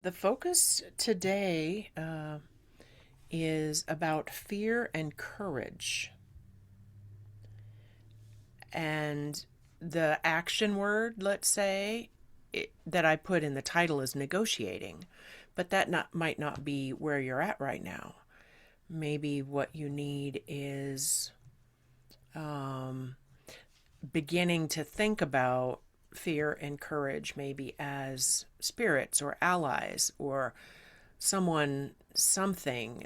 The focus today is about fear and courage. And the action word, let's say, that I put in the title is negotiating. But might not be where you're at right now. Maybe what you need is beginning to think about fear and courage maybe as spirits or allies or something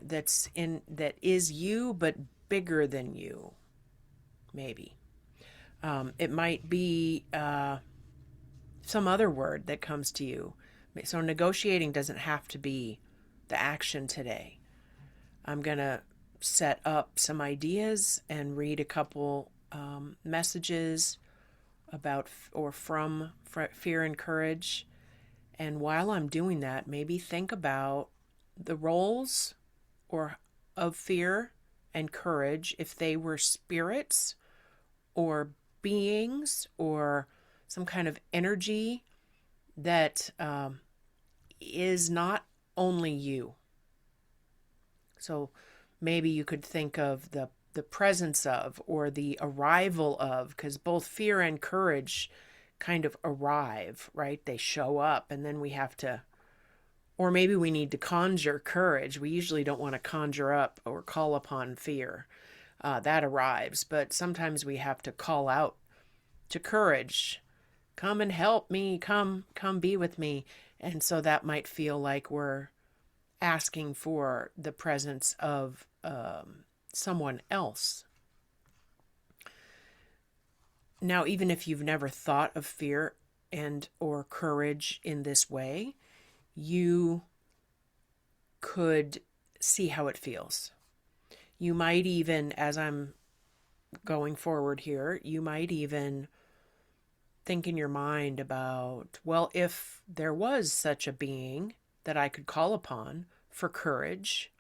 that is you but bigger than you. Maybe it might be some other word that comes to you. So negotiating doesn't have to be the action today. I'm gonna set up some ideas and read a couple messages about or from fear and courage. And while I'm doing that, maybe think about the roles or of fear and courage, if they were spirits or beings or some kind of energy that is not only you. So maybe you could think of the presence of or the arrival of, because both fear and courage kind of arrive, right? They show up, and then we have to, or maybe we need to conjure courage. We usually don't want to conjure up or call upon fear. That arrives, but sometimes we have to call out to courage. Come and help me. Come be with me. And so that might feel like we're asking for the presence of someone else. Now, even if you've never thought of fear and or courage in this way, you could see how it feels. You might even, as I'm going forward here, you might even think in your mind about, well, if there was such a being that I could call upon for courage,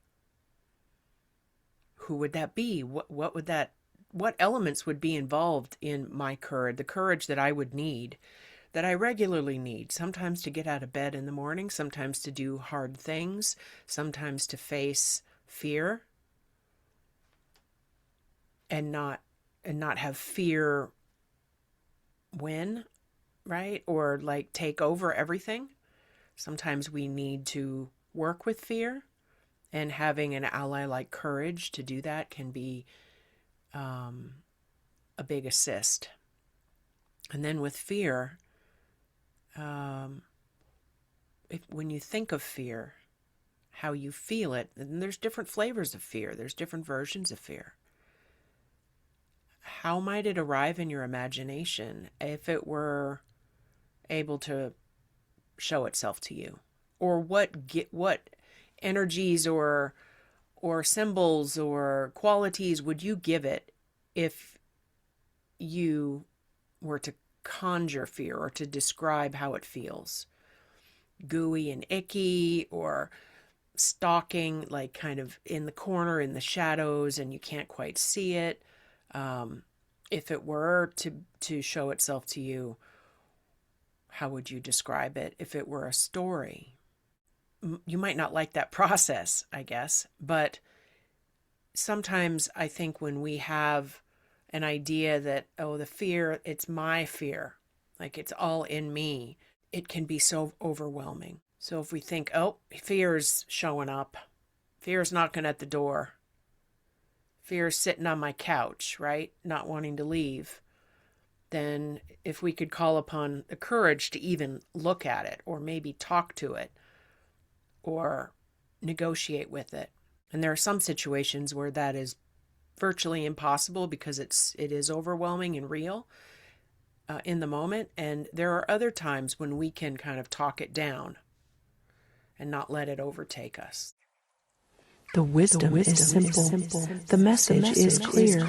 who would that be? What elements would be involved in my courage, the courage that I would need, that I regularly need, sometimes to get out of bed in the morning, sometimes to do hard things, sometimes to face fear and not have fear win, right? Or like take over everything. Sometimes we need to work with fear, and having an ally like courage to do that can be a big assist. And then with fear, when you think of fear, how you feel it, and there's different flavors of fear, there's different versions of fear. How might it arrive in your imagination if it were able to show itself to you? Or what energies or symbols or qualities would you give it if you were to conjure fear or to describe how it feels? Gooey and icky, or stalking, like kind of in the corner in the shadows and you can't quite see it. If it were to show itself to you, how would you describe it? If it were a story, you might not like that process, I guess, but sometimes I think when we have an idea that, oh, the fear, it's my fear, like it's all in me, it can be so overwhelming. So if we think, oh, fear's showing up, fear's knocking at the door, fear's sitting on my couch, right, not wanting to leave, then if we could call upon the courage to even look at it or maybe talk to it or negotiate with it. And there are some situations where that is virtually impossible because it is overwhelming and real in the moment. And there are other times when we can kind of talk it down and not let it overtake us. The wisdom is simple. The message is clear.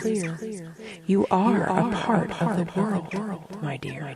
You are a part of the world, my dear.